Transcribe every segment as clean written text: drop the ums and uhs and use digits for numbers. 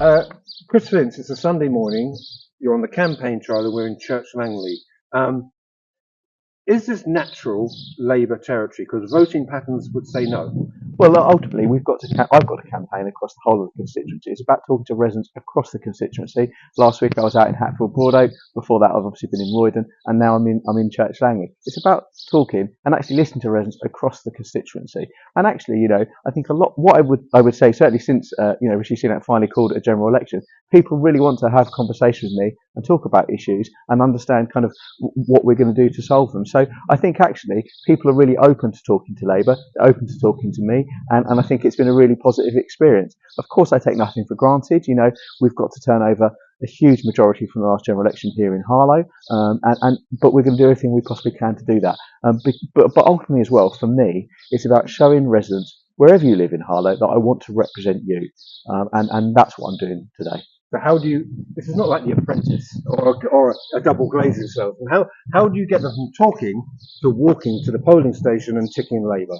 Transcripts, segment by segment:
Uh, Chris Vince, it's a Sunday morning. You're on the campaign trail and we're in Church Langley. Um, is this natural Labour territory? Because voting patterns would say no. Well, ultimately, I've got a campaign across the whole of the constituency. It's about talking to residents across the constituency. Last week I was out in Hatfield Broadoak. Before that, I've obviously been in Roydon, and now I'm in Church Langley. It's about talking and actually listening to residents across the constituency. And actually, I think a lot. What I would say certainly since Rishi Sunak finally called it a general election, people really want to have conversations with me and talk about issues and understand kind of what we're going to do to solve them. So I think actually people are really open to talking to Labour, they're open to talking to me, and I think it's been a really positive experience. Of course, I take nothing for granted. We've got to turn over a huge majority from the last general election here in Harlow, but we're going to do everything we possibly can to do that. But ultimately as well, for me, it's about showing residents wherever you live in Harlow that I want to represent you, and that's what I'm doing today. So how do you? This is not like The Apprentice or a double glazing salesman. How do you get them from talking to walking to the polling station and ticking Labour?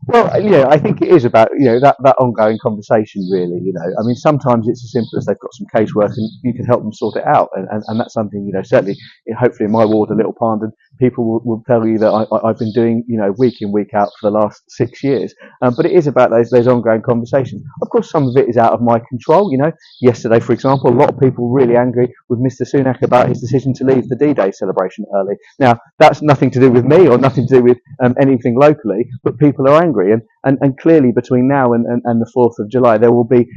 Well, I think it is about that ongoing conversation. Really, I mean, sometimes it's as simple as they've got some casework and you can help them sort it out, and that's something certainly, hopefully in my ward, a Little Pond, and people will tell you that I've been doing week in week out for the last 6 years. But it is about those ongoing conversations. Of course, some of it is out of my control. Yesterday, for example, a lot of people were really angry with Mr. Sunak about his decision to leave the D-Day celebration early. Now, that's nothing to do with me or nothing to do with anything locally, but people are angry. And clearly between now and the 4th of July, there will be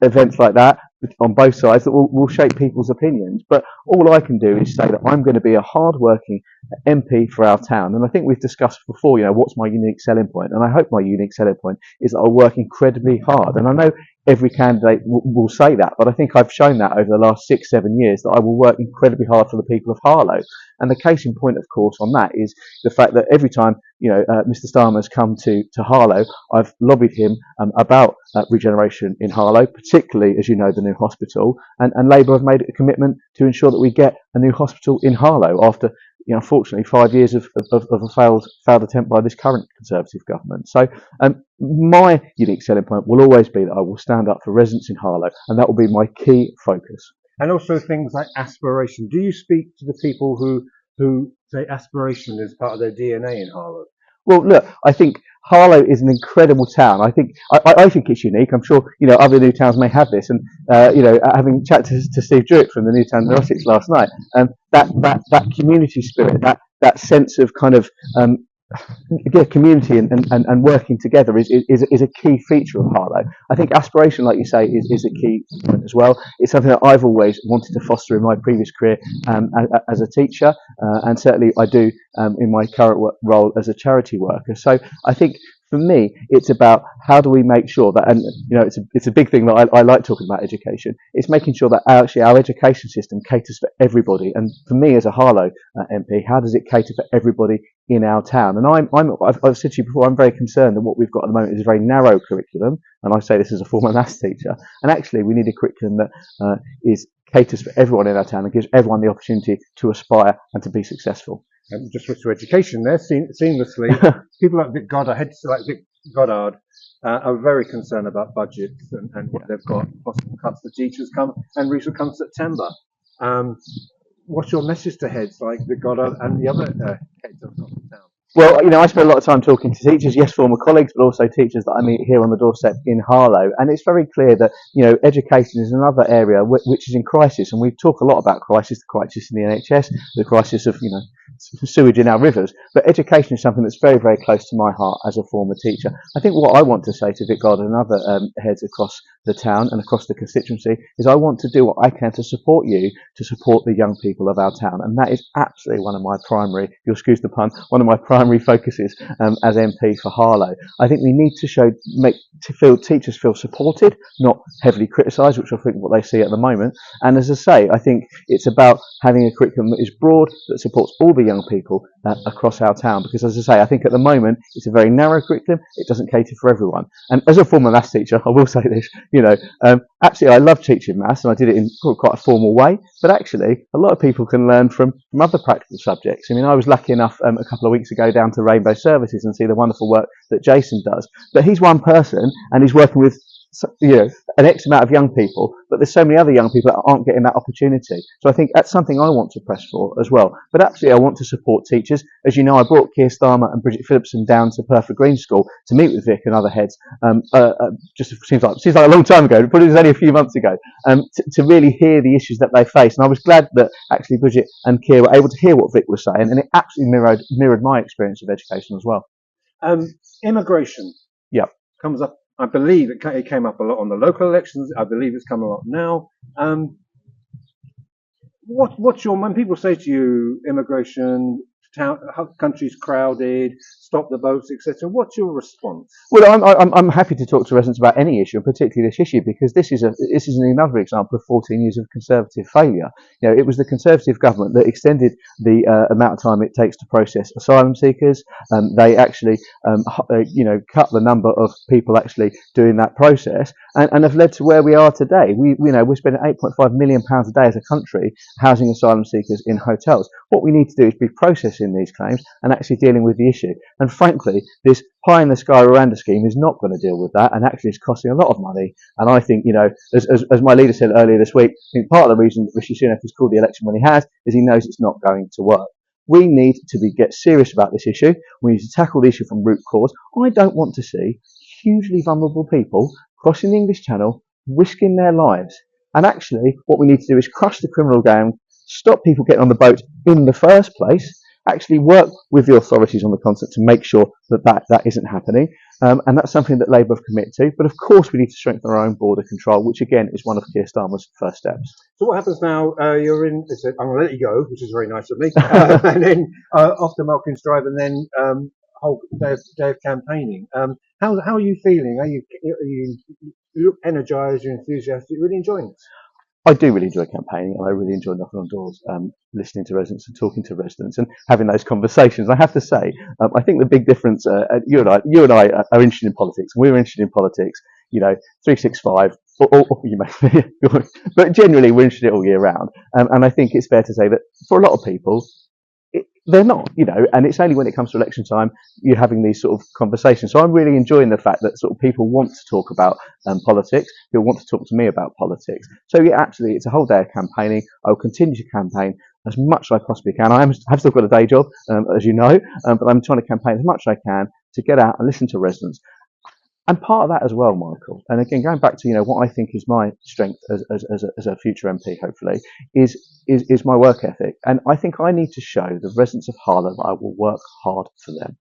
events like that on both sides that will shape people's opinions. But all I can do is say that I'm going to be a hard-working MP for our town. And I think we've discussed before, what's my unique selling point? And I hope my unique selling point is that I work incredibly hard. And I know every candidate will say that, but I think I've shown that over the last 6-7 years that I will work incredibly hard for the people of Harlow. And the case in point, of course, on that is the fact that every time Mr. Starmer's come to Harlow, I've lobbied him about regeneration in Harlow, particularly, as you know, the new hospital. And Labour have made a commitment to ensure that we get a new hospital in Harlow after, unfortunately, 5 years of a failed attempt by this current Conservative government. So my unique selling point will always be that I will stand up for residents in Harlow, and that will be my key focus. And also things like aspiration. Do you speak to the people who say aspiration is part of their DNA in Harlow? Well, look, I think Harlow is an incredible town. I think it's unique. I'm sure other new towns may have this. And having chatted to Steve Jewett from the Newtown Neurotics last night, that community spirit, that sense of kind of community and working together is a key feature of Harlow. I think aspiration, like you say, is a key point as well. It's something that I've always wanted to foster in my previous career as a teacher, and certainly I do in my current role as a charity worker. So I think for me, it's about how do we make sure that, and it's a big thing that I like talking about education. It's making sure that actually our education system caters for everybody. And for me as a Harlow MP, how does it cater for everybody in our town? And I've said to you before, I'm very concerned that what we've got at the moment is a very narrow curriculum. And I say this as a former maths teacher. And actually, we need a curriculum that caters for everyone in our town and gives everyone the opportunity to aspire and to be successful. Just switch to education there seamlessly. People like Vic Goddard, heads like Vic Goddard, are very concerned about budgets and what they've got, possible cuts for teachers and recent come September. What's your message to heads like Vic Goddard and the other heads of the town? Well, I spend a lot of time talking to teachers, yes, former colleagues, but also teachers that I meet here on the doorstep in Harlow. And it's very clear that, education is another area which is in crisis. And we talk a lot about crisis, the crisis in the NHS, the crisis of, sewage in our rivers. But education is something that's very, very close to my heart as a former teacher. I think what I want to say to Vic Goddard and other heads across the town and across the constituency is I want to do what I can to support you, to support the young people of our town. And that is absolutely one of my primary, you'll excuse the pun, one of my primary focuses as MP for Harlow. I think we need to teachers feel supported, not heavily criticised, which I think what they see at the moment. And as I say, I think it's about having a curriculum that is broad, that supports all the young people across our town. Because as I say, I think at the moment it's a very narrow curriculum. It doesn't cater for everyone. And as a former maths teacher, I will say this, actually I love teaching maths and I did it in quite a formal way. But actually, a lot of people can learn from other practical subjects. I mean, I was lucky enough a couple of weeks ago down to Rainbow Services and see the wonderful work that Jason does. But he's one person and he's working with an X amount of young people, but there's so many other young people that aren't getting that opportunity. So I think that's something I want to press for as well. But absolutely, I want to support teachers. As you know, I brought Keir Starmer and Bridget Phillipson down to Perfect Green School to meet with Vic and other heads. Just seems like a long time ago, but it was only a few months ago, to really hear the issues that they face. And I was glad that actually Bridget and Keir were able to hear what Vic was saying, and it absolutely mirrored my experience of education as well. Immigration. Yeah. Comes up. I believe it came up a lot on the local elections. I believe it's come a lot now. What's your, when people say to you, immigration, countries crowded, stop the boats, etc. What's your response? Well, I'm happy to talk to residents about any issue, and particularly this issue, because this is another example of 14 years of Conservative failure. It was the Conservative government that extended the amount of time it takes to process asylum seekers. They actually, cut the number of people actually doing that process, and have led to where we are today. We're spending £8.5 million a day as a country housing asylum seekers in hotels. What we need to do is be processing these claims and actually dealing with the issue. And frankly, this pie in the sky Rwanda scheme is not going to deal with that, and actually is costing a lot of money. And I think, as my leader said earlier this week, I think part of the reason that Rishi Sunak has called the election when he has is he knows it's not going to work. We need to get serious about this issue. We need to tackle the issue from root cause. I don't want to see hugely vulnerable people crossing the English Channel, risking their lives. And actually, what we need to do is crush the criminal gang, stop people getting on the boat in the first place, actually work with the authorities on the continent to make sure that isn't happening. And that's something that Labour have committed to. But of course, we need to strengthen our own border control, which again is one of Keir Starmer's first steps. So what happens now? You're in. I'm going to let you go, which is very nice of me. And then off to Malkin's Drive, and then whole day of campaigning. How are you feeling? You look energised, you're enthusiastic, you're really enjoying it? I do really enjoy campaigning, and I really enjoy knocking on doors, listening to residents and talking to residents and having those conversations. I have to say, I think the big difference, you and I are interested in politics, and we're interested in politics, 365, or you may, but generally we're interested all year round. And I think it's fair to say that for a lot of people, they're not, and it's only when it comes to election time you're having these sort of conversations. So I'm really enjoying the fact that sort of people want to talk about politics, people want to talk to me about politics. So yeah, absolutely, it's a whole day of campaigning. I will continue to campaign as much as I possibly can. I've still got a day job, as you know, but I'm trying to campaign as much as I can to get out and listen to residents. And part of that as well, Michael, and again, going back to, what I think is my strength as a future MP, hopefully, is my work ethic. And I think I need to show the residents of Harlow that I will work hard for them,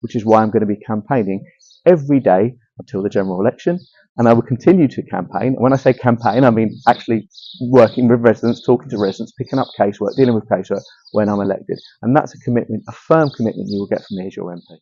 which is why I'm going to be campaigning every day until the general election. And I will continue to campaign. When I say campaign, I mean actually working with residents, talking to residents, picking up casework, dealing with casework when I'm elected. And that's a commitment, a firm commitment you will get from me as your MP.